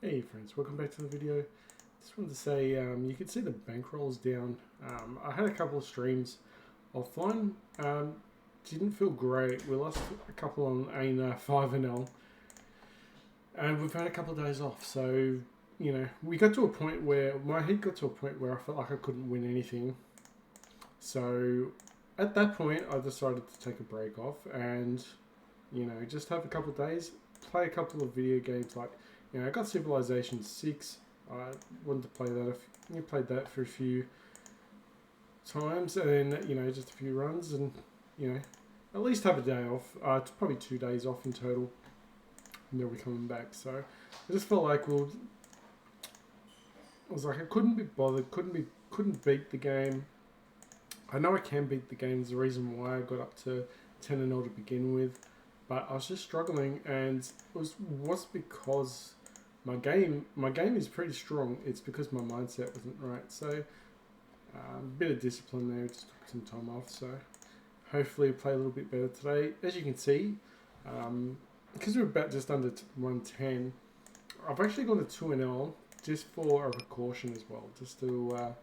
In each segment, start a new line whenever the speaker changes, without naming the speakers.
Hey friends, welcome back to the video. Just wanted to say you can see the bankrolls down. I had a couple of streams offline. Didn't feel great. We lost a couple on AIM 5-0 and we've had a couple of days off. So, we got to a point where my head got to a point where I felt like I couldn't win anything. So at that point I decided to take a break off and, just have a couple of days, play a couple of video games like I got Civilization 6. I wanted to play that. Played that for a few times, and then just a few runs, and at least have a day off. It's probably 2 days off in total, and then we're coming back. So I just felt like I was like I couldn't be bothered. Couldn't beat the game. I know I can beat the game. There's a reason why I got up to 10-0 to begin with, but I was just struggling, and it was because my game is pretty strong. It's because my mindset wasn't right. So a bit of discipline there. Just took some time off. So hopefully play a little bit better today. As you can see, because we're about just under 110, I've actually gone to 2-0 just for a precaution as well, just to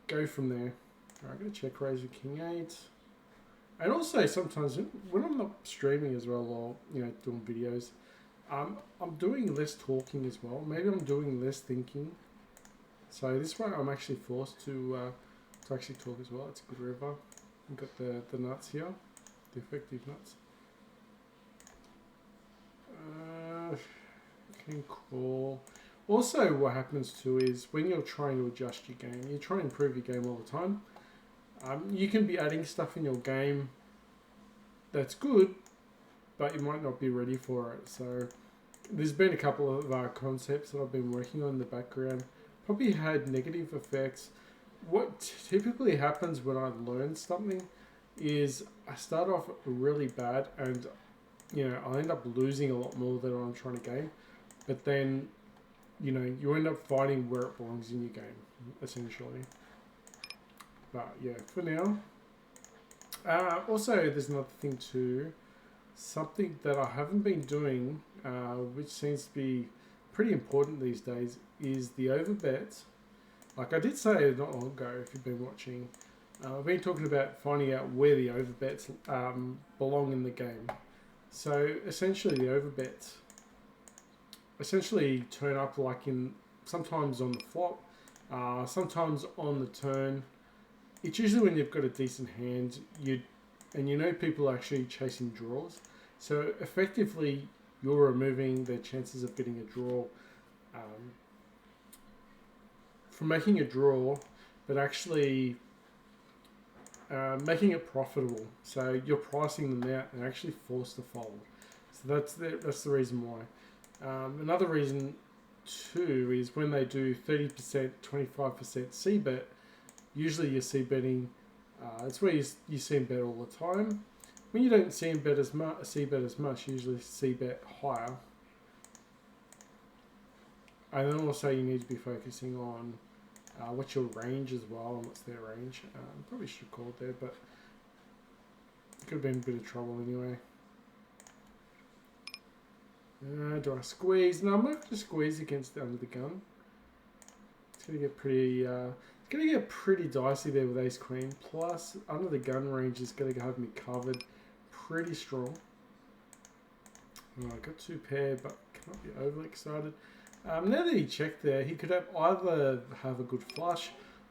go from there. All right, I'm gonna check raise with King 8. And also sometimes when I'm not streaming as well, or doing videos, I'm doing less talking as well. Maybe I'm doing less thinking. So this way I'm actually forced to actually talk as well. It's a good river. We've got the nuts here, the effective nuts. Can call. Also, what happens too is when you're trying to adjust your game, you try and improve your game all the time. You can be adding stuff in your game that's good, but you might not be ready for it. So there's been a couple of concepts that I've been working on in the background. Probably had negative effects. What typically happens when I learn something is I start off really bad, and I'll end up losing a lot more than I'm trying to gain. But then you end up finding where it belongs in your game, essentially. But yeah, for now. Also, there's another thing too. Something that I haven't been doing, which seems to be pretty important these days, is the overbet. Like I did say not long ago, if you've been watching, I've been talking about finding out where the overbets belong in the game. So essentially, the overbets turn up like sometimes on the flop, sometimes on the turn. It's usually when you've got a decent hand, people are actually chasing draws. So effectively, you're removing their chances of getting a draw from making a draw, but actually making it profitable. So you're pricing them out and actually forced to fold. So that's the reason why. Another reason too is when they do 30%, 25% C-bet. Usually you see betting, it's where you see them bet all the time. When you don't see them bet as much, you usually see bet higher. And then also you need to be focusing on what's your range as well, and what's their range. Probably should have called there, but it could have been a bit of trouble anyway. Do I squeeze? No, I'm not going to squeeze against the under the gun. It's going to get pretty... it's going to get pretty dicey there with ace queen. Plus, under the gun range is going to have me covered pretty strong. Oh, I got two pair, but cannot be overly excited. Now that he checked there, he could either have a good flush,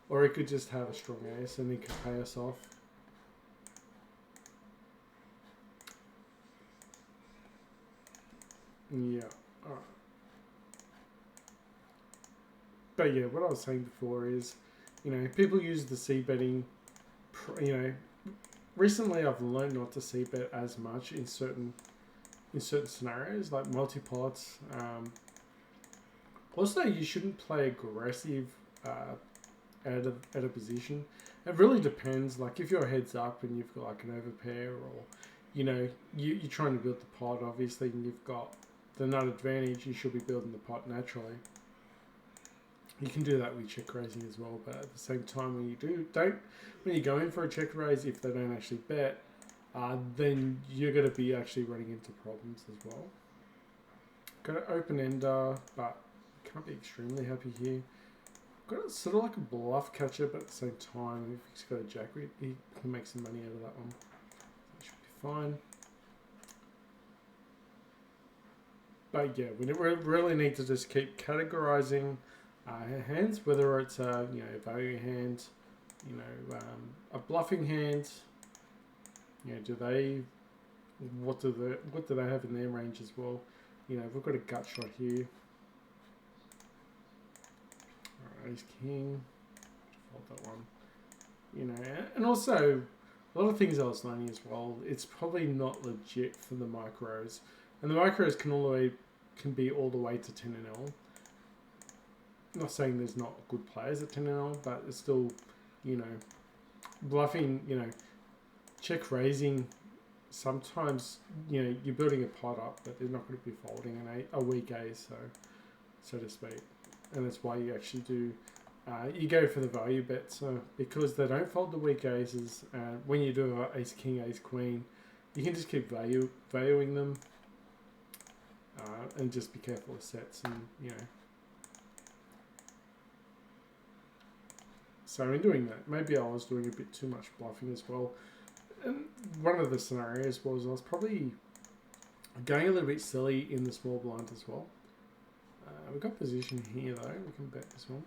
or he could just have a strong ace and he could pay us off. Yeah, alright. But yeah, what I was saying before is, people use the c-betting, recently I've learned not to c-bet as much in certain scenarios, like multi-pots. Also, you shouldn't play aggressive out of position. It really depends. Like if you're heads up and you've got like an overpair, or you're trying to build the pot, obviously, and you've got the nut advantage, you should be building the pot naturally. You can do that with check raising as well, but at the same time, when you go in for a check raise, if they don't actually bet, then you're going to be actually running into problems as well. Got an open ender, but can't be extremely happy here. Got sort of like a bluff catcher, but at the same time, if he's got a jack, he can make some money out of that one. That should be fine. But yeah, we really need to just keep categorizing hands, whether it's a value hand, a bluffing hand. What do they have in their range as well? We've got a gut shot here. Alright, ace king. Fold that one. And also a lot of things I was learning as well. It's probably not legit for the micros, and the micros can be all the way to 10NL. I'm not saying there's not good players at 10NL, but it's still, bluffing, check raising. Sometimes, you're building a pot up, but they're not going to be folding a weak ace, so to speak. And that's why you actually do, you go for the value bets, because they don't fold the weak aces. When you do ace king, ace queen, you can just keep valuing them, and just be careful of sets, and So in doing that, maybe I was doing a bit too much bluffing as well. And one of the scenarios was I was probably going a little bit silly in the small blind as well. We've got position here though. We can bet this one.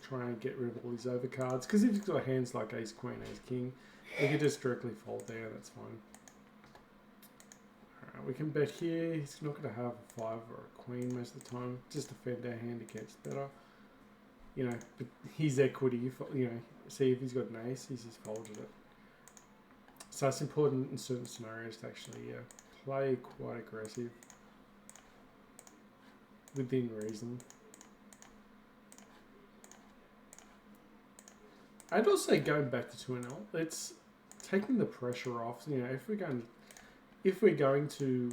Try and get rid of all these overcards. Because if you've got hands like ace queen, ace king, we can just directly fold there. That's fine. Alright, we can bet here. He's not going to have a 5 or a queen most of the time. Just defend our hand against better. But his equity, see if he's got an ace, he's just folded it. So it's important in certain scenarios to actually play quite aggressive within reason. I'd also going back to 2NL, it's taking the pressure off. If we're going to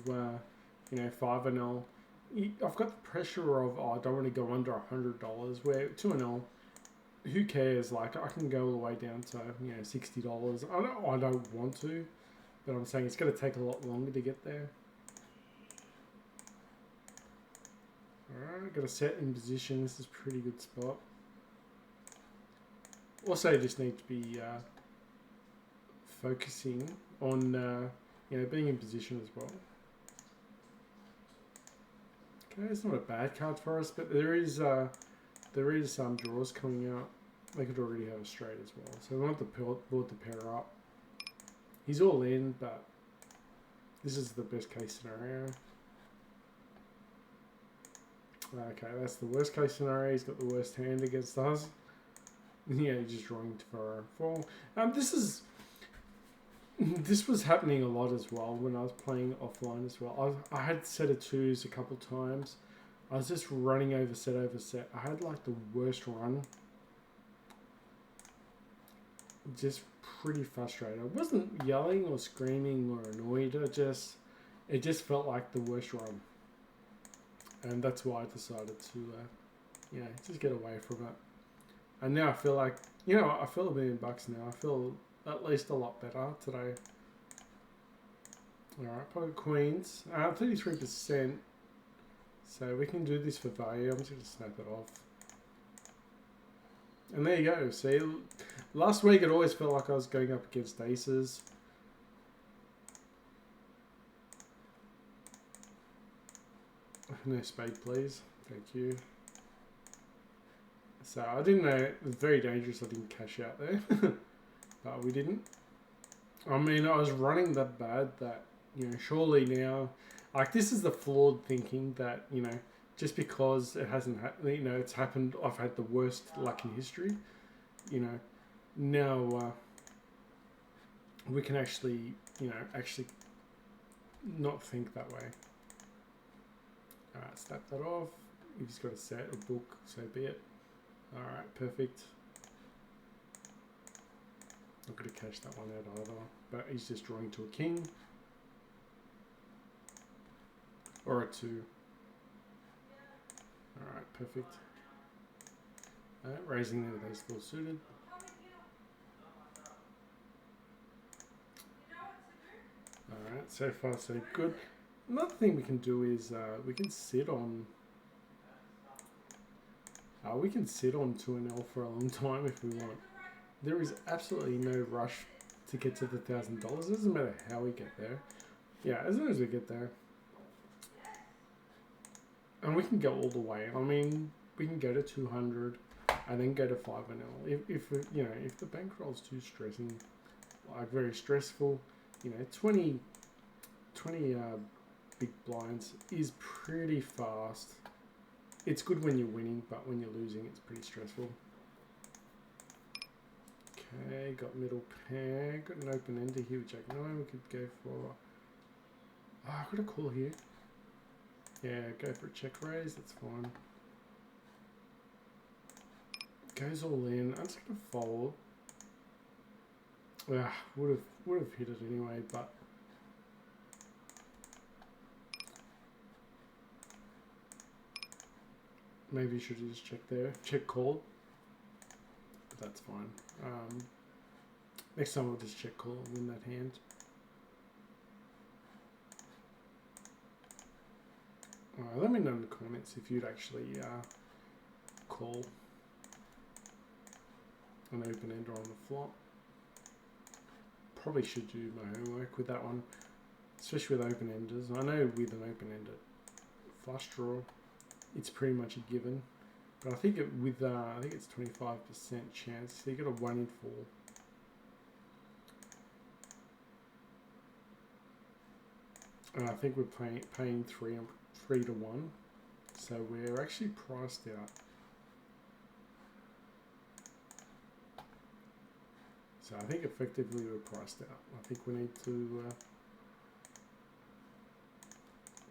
5NL, I've got the pressure of I don't want to go under $100. Where 2NL, who cares? Like I can go all the way down to $60. I don't want to, but I'm saying it's going to take a lot longer to get there. All right, got to set in position. This is a pretty good spot. Also, you just need to be focusing on being in position as well. Okay, it's not a bad card for us, but there is some draws coming out. They could already have a straight as well, so we want the board to pair up. He's all in, but this is the best case scenario. Okay, that's the worst case scenario. He's got the worst hand against us. Yeah, he's just drawing for a fall. This was happening a lot as well when I was playing offline as well. I had set of twos a couple times. I was just running over set. I had like the worst run. Just pretty frustrated. I wasn't yelling or screaming or annoyed. It just felt like the worst run. And that's why I decided to, just get away from it. And now I feel like, I feel $1 million now. I feel at least a lot better today. Alright, pocket queens. 33%. So we can do this for value. I'm just going to snap it off. And there you go. See, last week it always felt like I was going up against aces. No spade, please. Thank you. So I didn't know, it was very dangerous I didn't cash out there. But we didn't. I mean, I was running that bad that, surely now, like this is the flawed thinking that, just because it hasn't happened, it's happened, I've had the worst luck in history, now we can actually, actually not think that way. Alright, snap that off. If he's got a set or book, so be it. Alright, perfect. Not going to cash that one out either, but he's just drawing to a king. Or a 2. Alright, perfect. Raising there with those still suited. Alright, so far so good. Another thing we can do is we can sit on 2NL for a long time if we want. There is absolutely no rush to get to the $1,000. It doesn't matter how we get there. Yeah, as long as we get there. And we can go all the way. I mean, we can go to 200 and then go to 5NL. If the bankroll is too stressing, like very stressful, 20 big blinds is pretty fast. It's good when you're winning, but when you're losing, it's pretty stressful. Okay, got middle pair, got an open ender here with Jack 9. We could go for. Oh, I got a call here. Yeah, go for a check raise. That's fine. Goes all in. I'm just gonna fold. Would have hit it anyway, but maybe you should have just checked there. Check call. But that's fine. Next time I'll just check call and win that hand. Alright, let me know in the comments if you'd actually call an open ender on the flop. Probably should do my homework with that one, especially with open enders. I know with an open ender flush draw, it's pretty much a given. But I think I think it's 25% chance. So you got a 1 in 4. And I think we're paying 3 to 1. So we're actually priced out. So I think effectively we're priced out. I think we need to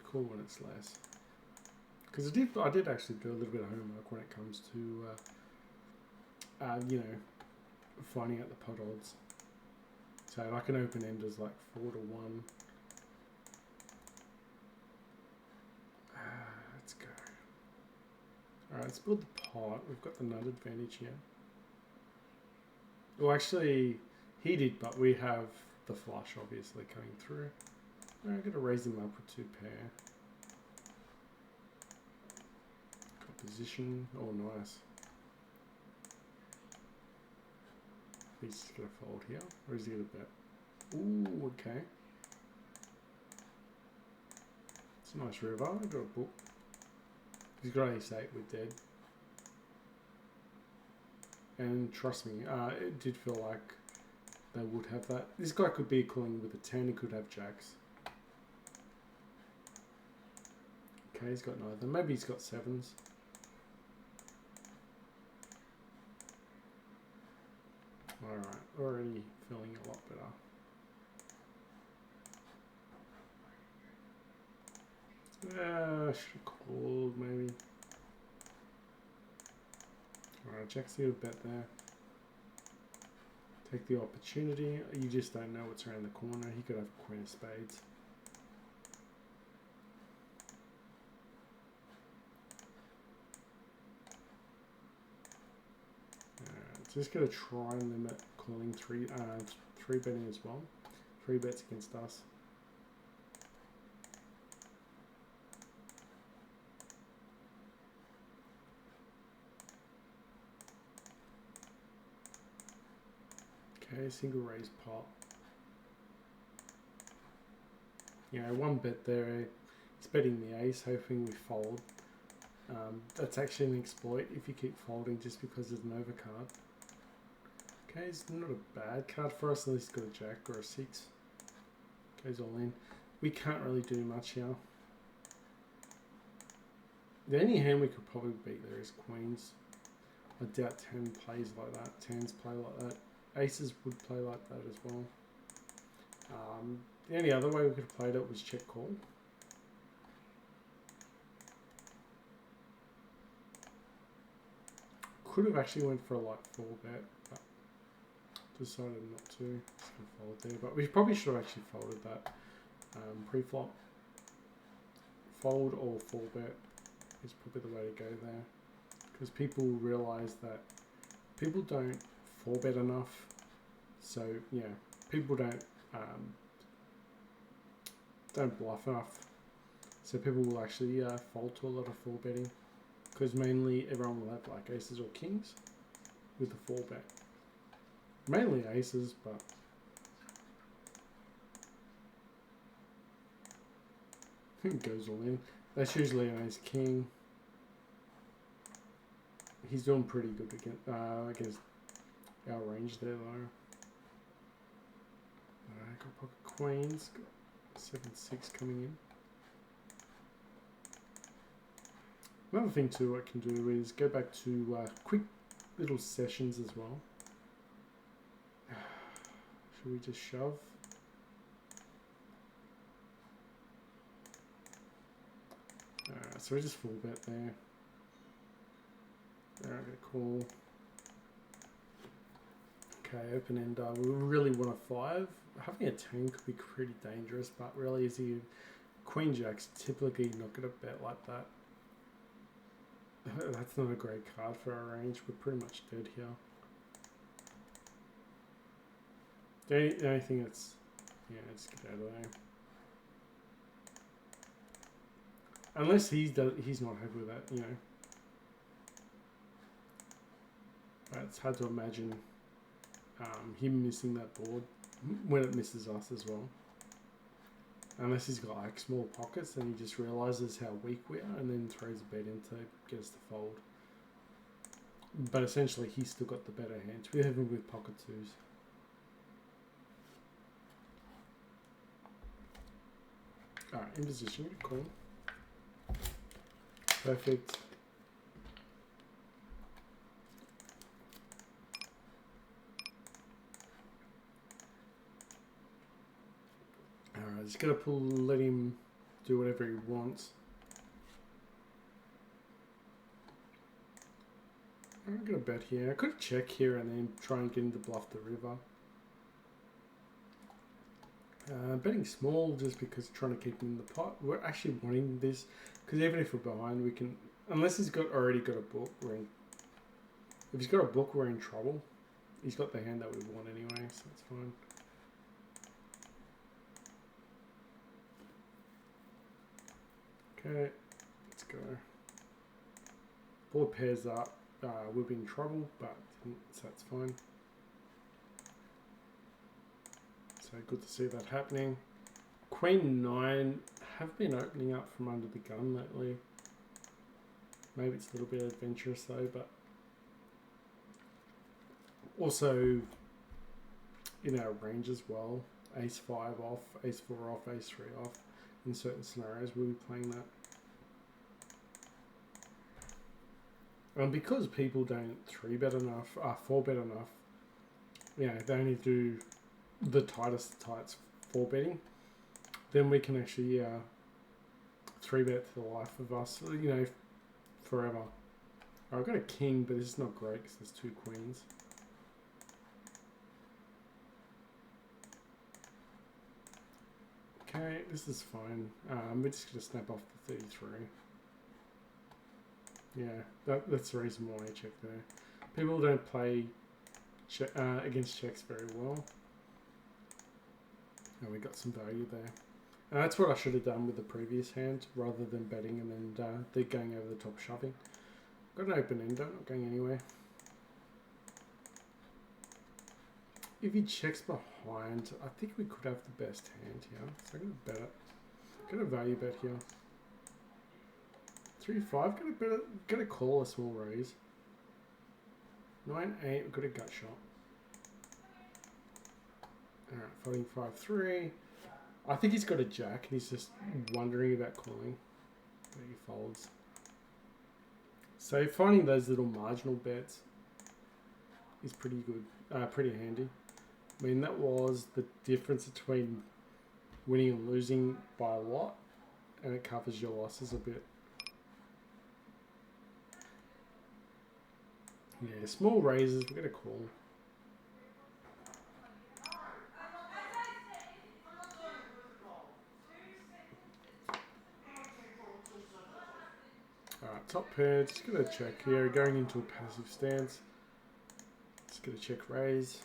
call when it's less. Because I did actually do a little bit of homework when it comes to, finding out the pot odds. So like an open end is like 4 to 1. Let's go. Alright, let's build the pot. We've got the nut advantage here. Well, actually, he did, but we have the flush obviously coming through. I'm going to raise him up with 2 pair. Position. Oh, nice. He's just going to fold here. Or is he going to bet? Ooh, okay. It's a nice river. I've got a book. He's got ace-8 with dead. And trust me, it did feel like they would have that. This guy could be calling with a 10. He could have jacks. Okay, he's got neither. Maybe he's got 7s. Alright, already feeling a lot better. I should have called maybe. Alright, Jack's a bet there. Take the opportunity. You just don't know what's around the corner. He could have Queen of Spades. Just going to try and limit calling 3 betting as well. 3 bets against us. Okay, single raise pot. Yeah, 1 bet there. He's betting the ace, hoping we fold. That's actually an exploit if you keep folding just because there's an overcard. Okay, it's not a bad card for us, at least got a jack or a 6. Goes all in. We can't really do much here. The only hand we could probably beat there is queens. I doubt 10 plays like that. 10s play like that. Aces would play like that as well. The only other way we could have played it was check call. Could have actually went for a like 4 bet, but decided not to. Just gonna fold there, but we probably should have actually folded that pre-flop. Fold or 4 bet is probably the way to go there, because people realise that people don't 4 bet enough. So yeah, people don't bluff enough So people will actually fold to a lot of 4-betting, because mainly everyone will have like aces or kings with the 4-bet. Mainly aces, but it goes all in. That's usually an ace king. He's doing pretty good against our range there though. Got pocket queens, got 7-6 coming in. Another thing too I can do is go back to quick little sessions as well. Should we just shove? So we just 4-bet there. Alright, I'm gonna call. Okay, open ender. We really want a 5. Having a 10 could be pretty dangerous, but really, is he Queen Jack's typically not gonna bet like that. That's not a great card for our range. We're pretty much dead here. The only thing that's, yeah, let's get out of there. Unless he's not happy with that, you know. But it's hard to imagine him missing that board when it misses us as well. Unless he's got like small pockets and he just realizes how weak we are and then throws a bet in to get us to fold. But essentially he's still got the better hands. We have him with pocket 2s. Alright, in position, cool. Perfect. Alright, just gotta let him do whatever he wants. I'm gonna bet here. I could check here and then try and get him to bluff the river. Betting small just because trying to keep him in the pot. We're actually wanting this because even if we're behind, we can. Unless he's already got a book, if he's got a book, we're in trouble. He's got the hand that we want anyway, so that's fine. Okay, let's go. Board pairs up. We'll be in trouble, but so that's fine. So good to see that happening. Queen 9 have been opening up from under the gun lately. Maybe it's a little bit adventurous though, but also in our range as well. Ace 5 off, Ace 4 off, Ace 3 off. In certain scenarios, we'll be playing that. And because people don't 3-bet enough, 4-bet enough, you know, they only do the tightest tights 4-betting, then we can actually 3-bet to the life of us, you know, forever. I've got a king, but it's not great because there's 2 queens. Okay, this is fine. We're just going to snap off the 33. Yeah, that's the reason why I checked there. People don't play against checks very well. And we got some value there. And that's what I should have done with the previous hand, rather than betting and then they're going over the top shoving. Got an open ender, not going anywhere. If he checks behind, I think we could have the best hand here. So I'm going to bet it. Got a value bet here. 3-5, got a call a small raise. 9-8, got a gut shot. Alright, folding 5-3. I think he's got a jack and he's just wondering about calling. But he folds. So finding those little marginal bets is pretty good, pretty handy. I mean, that was the difference between winning and losing by a lot, and it covers your losses a bit. Yeah, small raises, we're going to call. Alright, top pair, just going to check here, going into a passive stance. Just going to check raise.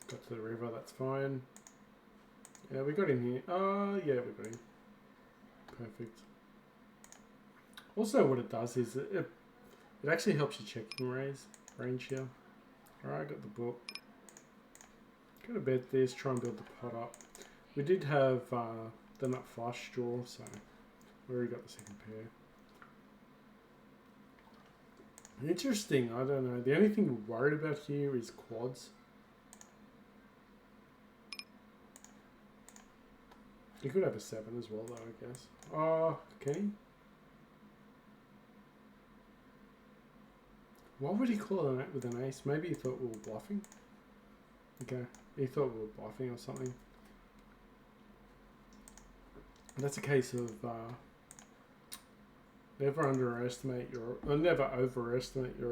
Got to the river, that's fine. Yeah, we got him here. Yeah, we got him. Perfect. Also, what it does is it actually helps you checking range here. Alright, got the book. Gonna bet this, try and build the pot up. We did have the nut flush draw, so we already got the second pair. Interesting, I don't know. The only thing we're worried about here is quads. You could have a 7 as well, though, I guess. Oh, can he? Why would he call it with an ace? Maybe he thought we were bluffing. Okay, he thought we were bluffing or something. That's a case of never overestimate your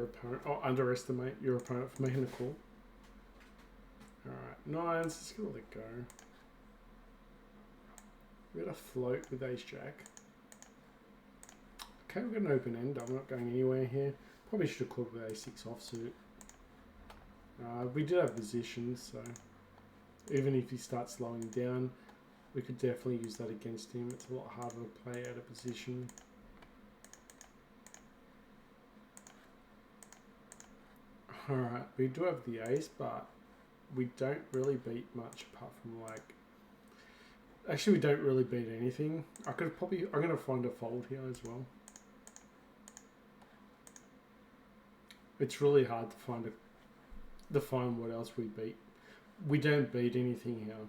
opponent, or underestimate your opponent for making a call. Alright, nines, just gonna let it go. We're gonna float with ace jack. Okay, we've got an open end, I'm not going anywhere here. Probably should have called with a6 offsuit. We do have positions, so even if he starts slowing down, we could definitely use that against him. It's a lot harder to play out of position. Alright, we do have the ace, but we don't really beat much apart from like... Actually, we don't really beat anything. I'm going to find a fold here as well. It's really hard to find what else we beat. We don't beat anything here.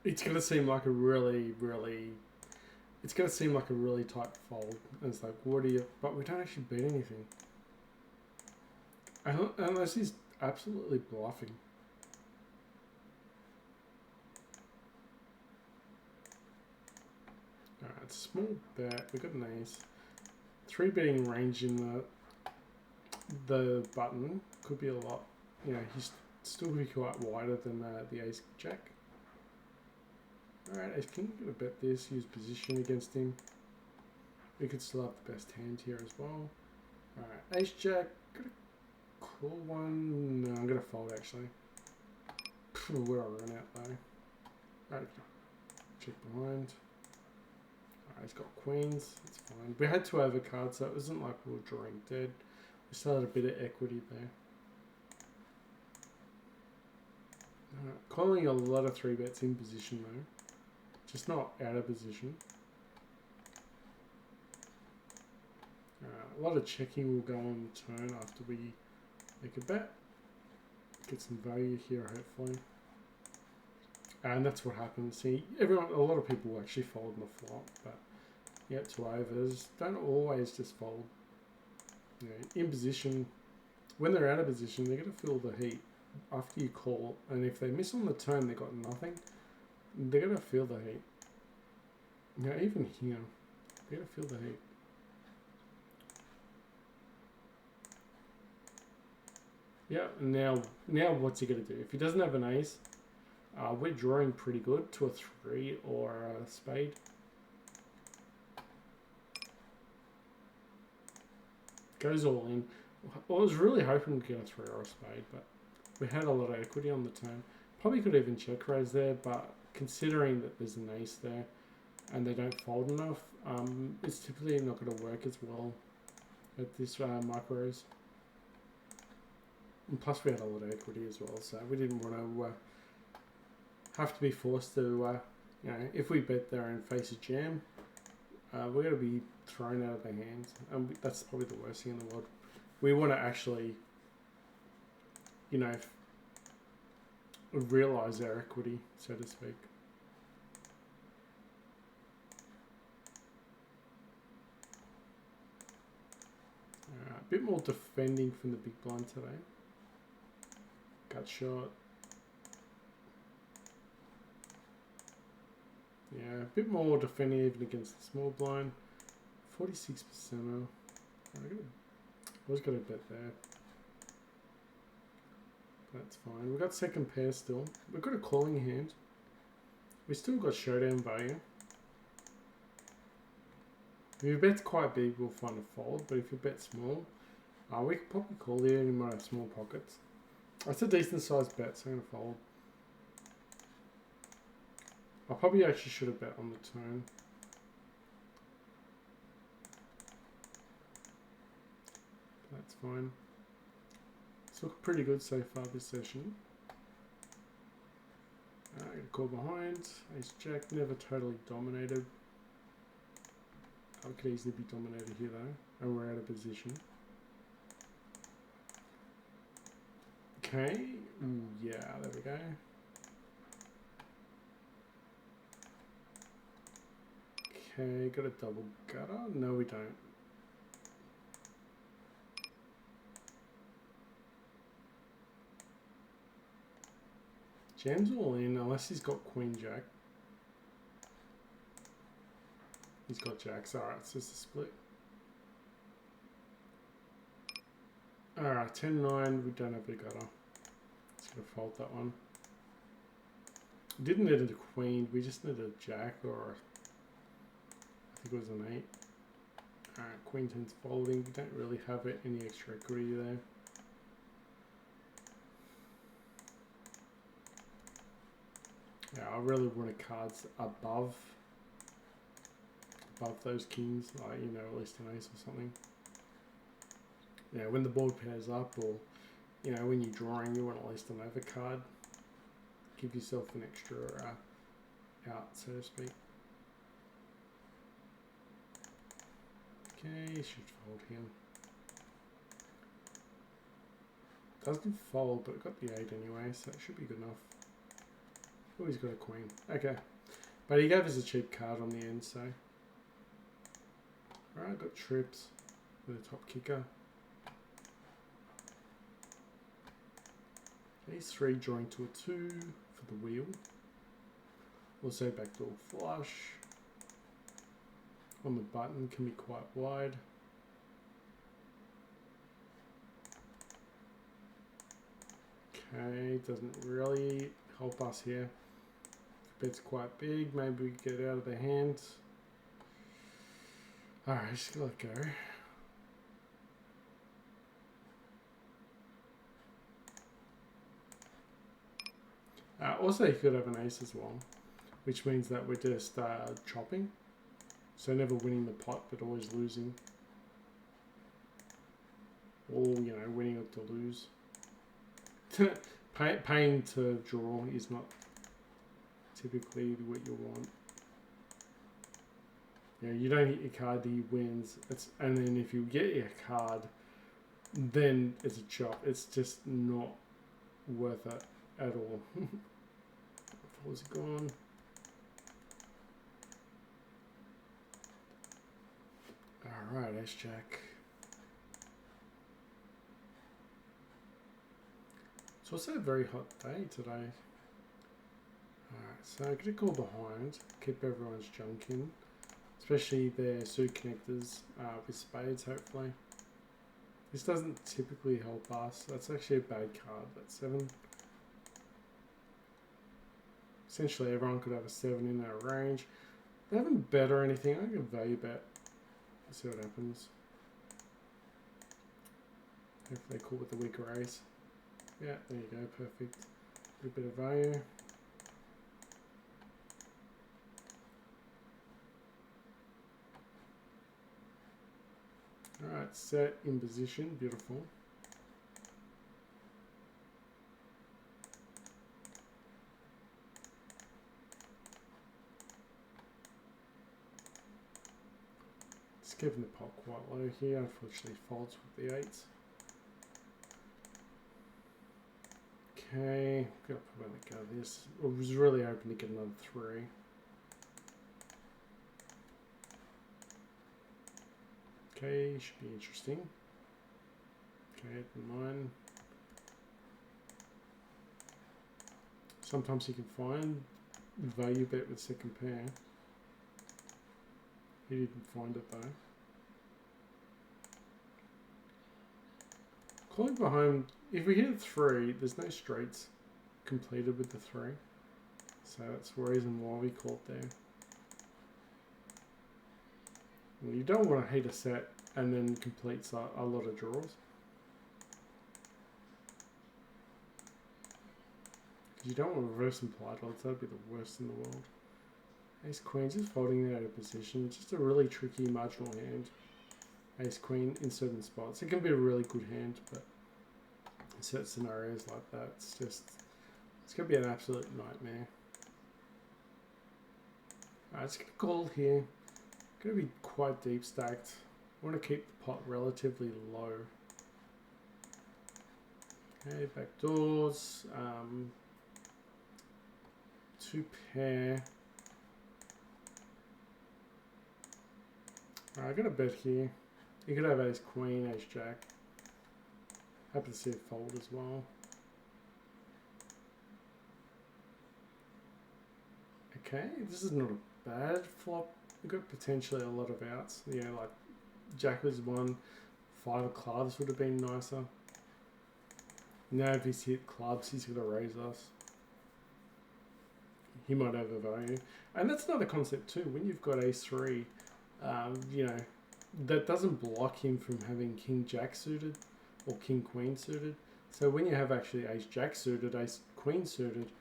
It's going to seem like a really tight fold. And it's like, what do you... But we don't actually beat anything. Unless he's absolutely bluffing. Alright, it's a small bet. We got an ace. 3 betting range in the button could be a lot. You know, he's still be quite wider than the ace jack. Alright, ace king, gonna bet this. Use position against him. We could still have the best hand here as well. Alright, ace jack. Gonna call one. No, I'm gonna fold actually. We're all run out though. Alright, check behind. He's got queens, it's fine. We had 2 overcards, so it wasn't like we were drawing dead. We still had a bit of equity there. Calling a lot of 3 bets in position though. Just not out of position. A lot of checking will go on the turn after we make a bet. Get some value here hopefully. And that's what happens. See, a lot of people actually fold on the flop, but yeah, 2 overs don't always just fold. You know, in position, when they're out of position, they're going to feel the heat after you call, and if they miss on the turn, they got nothing. They're going to feel the heat. You know, even here, they're going to feel the heat. Yeah, now what's he going to do? If he doesn't have an ace, we're drawing pretty good to a 3 or a spade. Goes all in. I was really hoping to get a 3 or a spade, but we had a lot of equity on the turn. Probably could even check raise there, but considering that there's an ace there and they don't fold enough, it's typically not going to work as well at this micro raise. And plus we had a lot of equity as well, so we didn't want to have to be forced to, you know, if we bet there and face a jam, we're going to be thrown out of the hand. And that's probably the worst thing in the world. We want to actually, you know, realise our equity, so to speak. A bit more defending from the big blind today. Gut shot. Yeah, a bit more defending even against the small blind. 46%. Always got a bet there. That's fine. We've got second pair still. We've got a calling hand. We still got showdown value. If you bet quite big, we'll find a fold. But if you bet small, We could probably call here, and he might have small pockets. That's a decent sized bet, so I'm going to fold. I probably actually should have bet on the turn. That's fine. It's looking pretty good so far this session. I'm going to call behind. Ace Jack, never totally dominated. I could easily be dominated here though, and we're out of position. Okay, yeah, there we go. Okay, got a double gutter? No, we don't. Jam's all in, unless he's got Queen Jack. He's got Jacks. Alright, it's just a split. Alright, 10-9, we don't have the gutter. Just gonna fold that one. Didn't need a Queen, we just need a Jack or I think it was an 8. Alright, Queen 10's folding. We don't really have any extra equity there. Yeah, I really wanted cards above those kings, like, you know, at least an ace or something. Yeah, when the board pairs up, or, you know, when you're drawing, you want at least an overcard. Give yourself an extra out, so to speak. Okay, should fold him. Doesn't fold, but it got the 8 anyway, so it should be good enough. Oh, he's got a queen. Okay. But he gave us a cheap card on the end, so. Alright, got trips with a top kicker. Ace 3 drawing to a 2 for the wheel. Also backdoor flush. On the button can be quite wide. Okay, doesn't really help us here. Bet's quite big, maybe we get out of the hand. Alright, just gonna let go. Also, he could have an ace as well, which means that we're just chopping. So never winning the pot, but always losing. Or, you know, winning or to lose. Paying to draw is not typically what you want. You know, you don't hit your card, he wins. And then if you get your card, then it's a chop. It's just not worth it at all. Four's gone. Alright, Ace Jack. It's also a very hot day today. Alright, so I'm going to call behind, keep everyone's junk in, especially their suit connectors with spades, hopefully. This doesn't typically help us. That's actually a bad card, that 7. Essentially, everyone could have a 7 in their range. They haven't bet or anything. I can value bet. Let's see what happens. Hopefully they call with the weaker ace. Yeah, there you go, perfect. A bit of value. Alright, set in position, beautiful. Just keeping the pot quite low here, unfortunately folds with the 8s. Okay, gotta put let go of this. I was really hoping to get another 3. Okay, should be interesting. Okay, 9. Sometimes you can find value bet with second pair. He didn't find it though. Calling behind, if we hit a 3, there's no straights completed with the 3. So that's the reason why we called there. Well, you don't want to hit a set and then completes a lot of draws. You don't want reverse implied odds, that'd be the worst in the world. Ace Queen, just folding it out of position. Just a really tricky marginal hand. Ace Queen in certain spots. It can be a really good hand, but in certain scenarios like that, it's going to be an absolute nightmare. Alright, it's going to call here. Going to be quite deep stacked. I want to keep the pot relatively low. Okay, back doors. 2 pair. Alright, I got a bet here. You could have ace queen, ace jack. Happy to see a fold as well. Okay, this is not a bad flop. We've got potentially a lot of outs. You know, like jack was one, 5 of clubs would have been nicer. Now if he's hit clubs, he's going to raise us. He might overvalue. And that's another concept too. When you've got ace 3, you know, that doesn't block him from having king jack suited or king queen suited. So when you have actually ace jack suited, ace queen suited,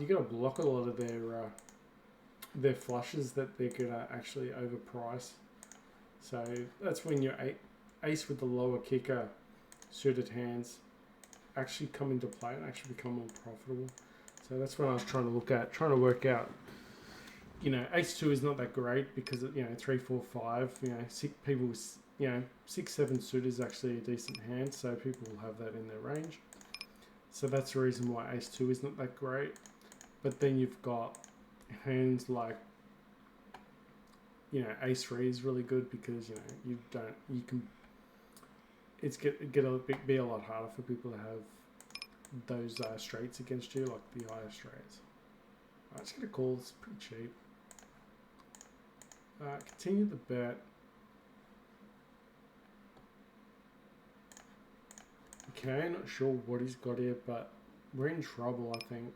you got to block a lot of their flushes that they're gonna actually overprice. So that's when your ace with the lower kicker suited hands actually come into play and actually become more profitable. So that's what I was trying to work out. You know, ace 2 is not that great because, you know, 3, 4, 5, you know, 6, 7 suited is actually a decent hand, so people will have that in their range. So that's the reason why ace 2 is not that great. But then you've got hands like, you know, ace 3 is really good because, you know, it's be a lot harder for people to have those straights against you, like the higher straights. I'm just going to call this pretty cheap. Continue the bet. Okay, not sure what he's got here, but we're in trouble, I think.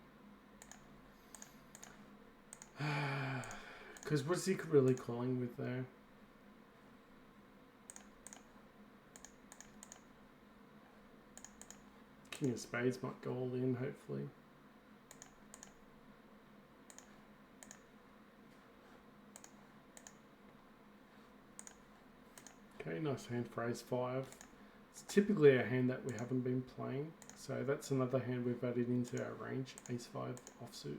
Because what's he really calling with there? King of spades might go all in, hopefully. Okay, nice hand for ace 5. It's typically a hand that we haven't been playing, so that's another hand we've added into our range, ace 5 offsuit.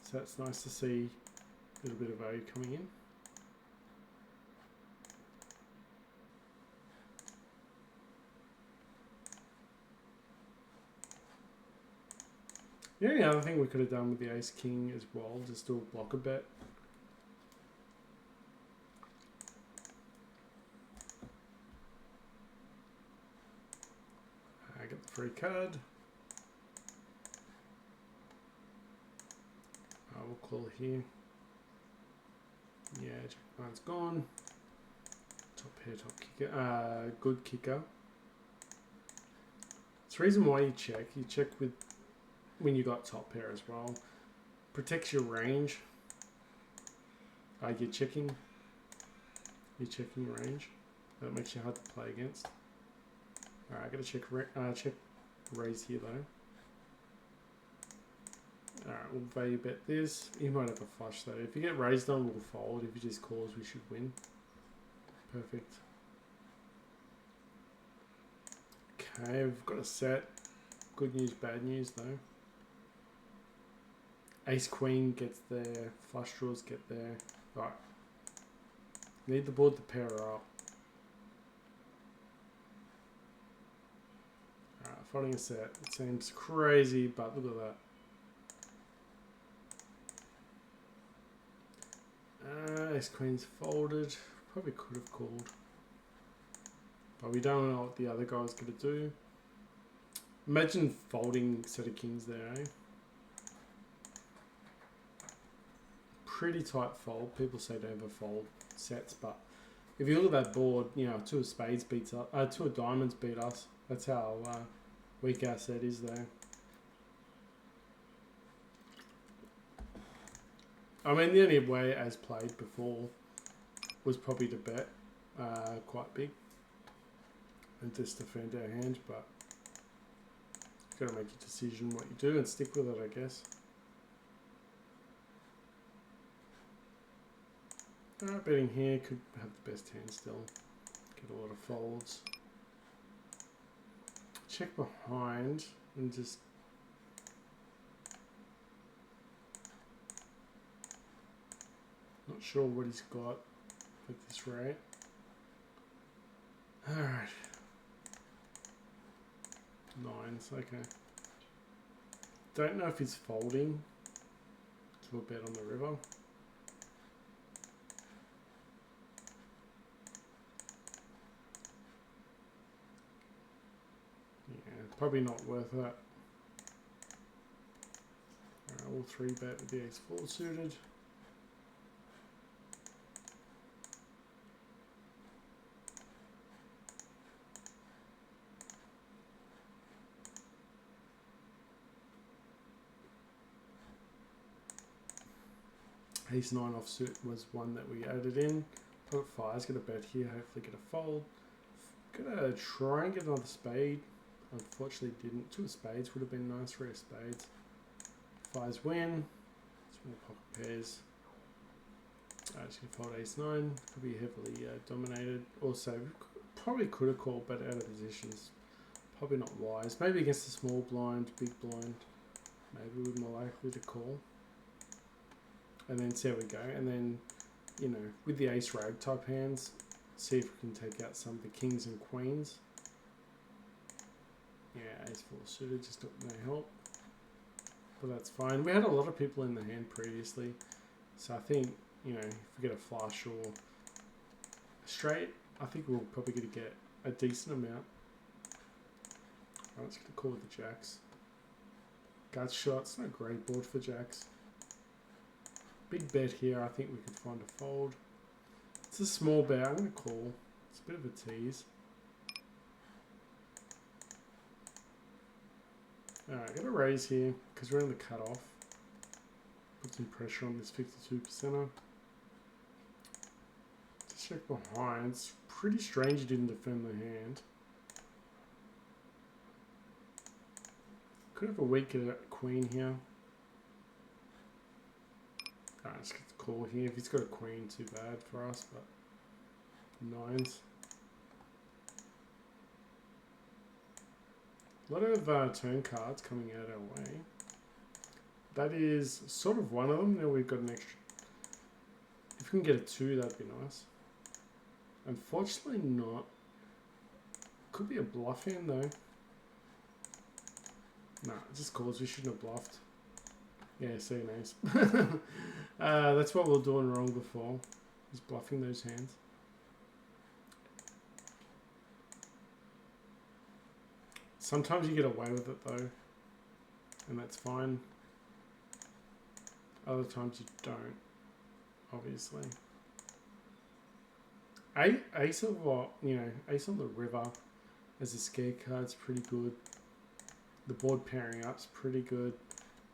So that's nice to see a little bit of value coming in. The only other thing we could have done with the ace king as well, just do a blocker bet. I get the free card. We'll call here. Yeah, jack nine's gone. Top pair, top kicker. Good kicker. It's the reason why you check. You check with when you got top pair as well. Protects your range. You're checking your range. That makes you hard to play against. Alright, I gotta check raise here though. Alright, we'll value bet this. He might have a flush though. If you get raised on, we'll fold. If he just calls, we should win. Perfect. Okay, we've got a set. Good news, bad news though. Ace queen gets there. Flush draws get there. Alright. Need the board to pair up. Alright, folding a set. It seems crazy, but look at that. Ace queen's folded. Probably could have called. But we don't know what the other guy's going to do. Imagine folding set of kings there, eh? Pretty tight fold. People say don't ever fold sets, but if you look at that board, you know, 2 of spades beats us. 2 of diamonds beat us. That's how weak our set is there. I mean, the only way as played before was probably to bet quite big and just defend our hand, but Got to make a decision what you do and stick with it, I guess. Alright, betting here could have the best hand still. Get a lot of folds. Check behind and just not sure what he's got at this rate. Alright. Nines, okay. Don't know if he's folding to a bet on the river. Yeah, probably not worth it. Alright, all three bet with the ace four suited. Ace 9 offsuit was one that we added in. Pocket 5's got a bet here, hopefully get a fold. Gonna try and get another spade. Unfortunately didn't. 2 of spades would have been nice, rare spades. 5's win. Small pocket pairs. Just gonna fold ace 9. Could be heavily dominated. Also, probably could have called, but out of positions. Probably not wise. Maybe against the small blind, big blind. Maybe we're more likely to call. And then see how we go. And then, you know, with the ace rag type hands, see if we can take out some of the kings and queens. Yeah, ace 4 suited, just no help. But that's fine. We had a lot of people in the hand previously. So I think, you know, if we get a flush or a straight, I think we'll probably get a decent amount. Alright, let's get a call with the jacks. Gut shots, not a great board for jacks. Big bet here, I think we could find a fold. It's a small bet, I'm going to call. It's a bit of a tease. Alright, got to raise here because we're in the cutoff. Put some pressure on this 52%er. Just check behind. It's pretty strange he didn't defend the hand. Could have a weaker queen here. Alright, let's get the call here. If he's got a queen, too bad for us, but nines. A lot of turn cards coming out our way. That is sort of one of them. Now we've got an extra. If we can get a 2, that'd be nice. Unfortunately not. Could be a bluff hand though. Nah, it just calls. We shouldn't have bluffed. Yeah, see an ace. That's what we were doing wrong before. Just bluffing those hands. Sometimes you get away with it though, and that's fine. Other times you don't, obviously. Ace of what, you know, ace on the river as a scare card's pretty good. The board pairing up's pretty good,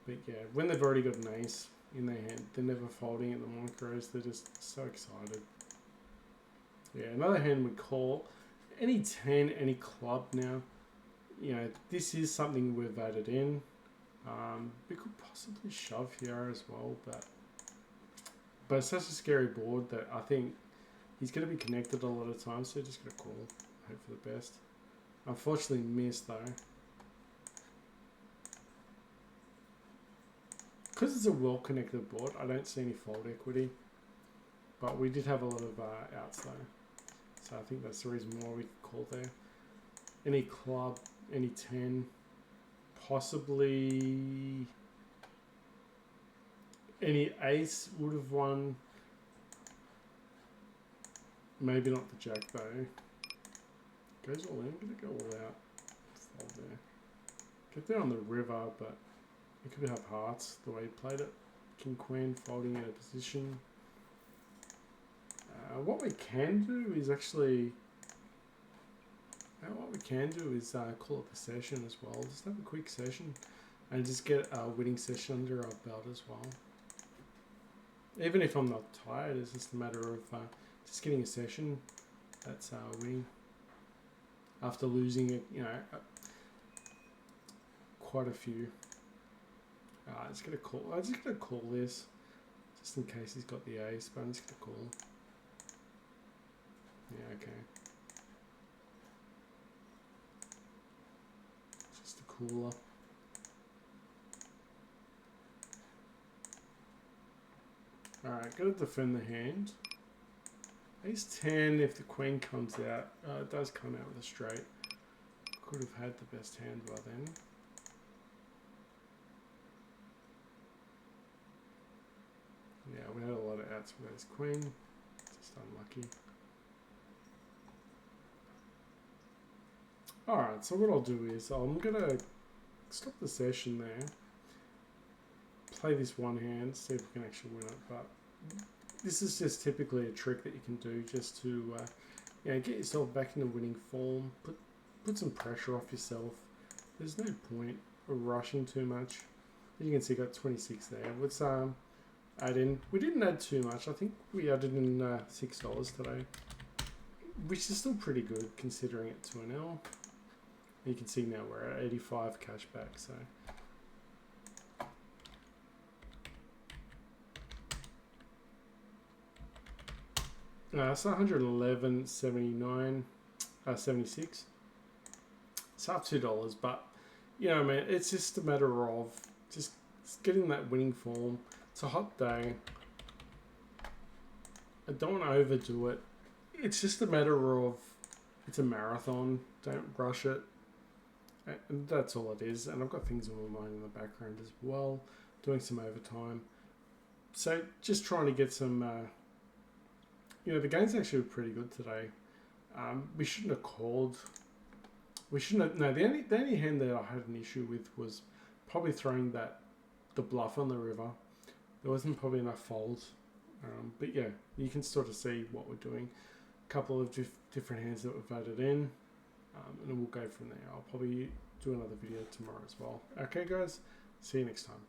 but yeah, when they've already got an ace in their hand, they're never folding at the micros. They're just so excited. Yeah, another hand we call any 10, any club now. You know, this is something we've added in. We could possibly shove here as well, but it's such a scary board that I think he's going to be connected a lot of times, so just going to call, hope for the best. Unfortunately missed though. Because it's a well-connected board, I don't see any fold equity, but we did have a lot of outs though, so I think that's the reason why we could call there. Any club, any 10, possibly any ace would have won. Maybe not the jack though. Goes all in, gonna go all out. Fold there. Get there on the river, but it could have hearts the way he played it. King Queen folding out of position. What we can do is actually. What we can do is call it the session as well. Just have a quick session and just get a winning session under our belt as well. Even if I'm not tired, it's just a matter of just getting a session that's winning. After losing it, you know, quite a few. I'm just gonna call this, just in case he's got the ace, but I'm just gonna call. Yeah, okay. Just a cooler. Alright, gotta defend the hand. Ace 10 if the queen comes out. It does come out with a straight. Could have had the best hand by then. Yeah, we had a lot of outs with ace queen. Just unlucky. Alright, so what I'll do is I'm gonna stop the session there. Play this one hand, see if we can actually win it, but this is just typically a trick that you can do just to get yourself back into winning form, put some pressure off yourself. There's no point of rushing too much. As you can see, got 26 there. Let's add in. We didn't add too much. I think we added in $6 today, which is still pretty good considering it to an L. You can see now we're at 85 cash back, so. So 111.79, 76. It's up $2, but you know, man, it's just a matter of just getting that winning form. It's a hot day. I don't want to overdo it. It's just a matter of it's a marathon. Don't rush it. And that's all it is. And I've got things on my mind in the background as well, doing some overtime. So just trying to get some. The game's actually pretty good today. We shouldn't have called. We shouldn't have. No, the only hand that I had an issue with was probably throwing the bluff on the river. There wasn't probably enough folds. But yeah, you can sort of see what we're doing. A couple of different hands that we've added in. And then we'll go from there. I'll probably do another video tomorrow as well. Okay, guys. See you next time.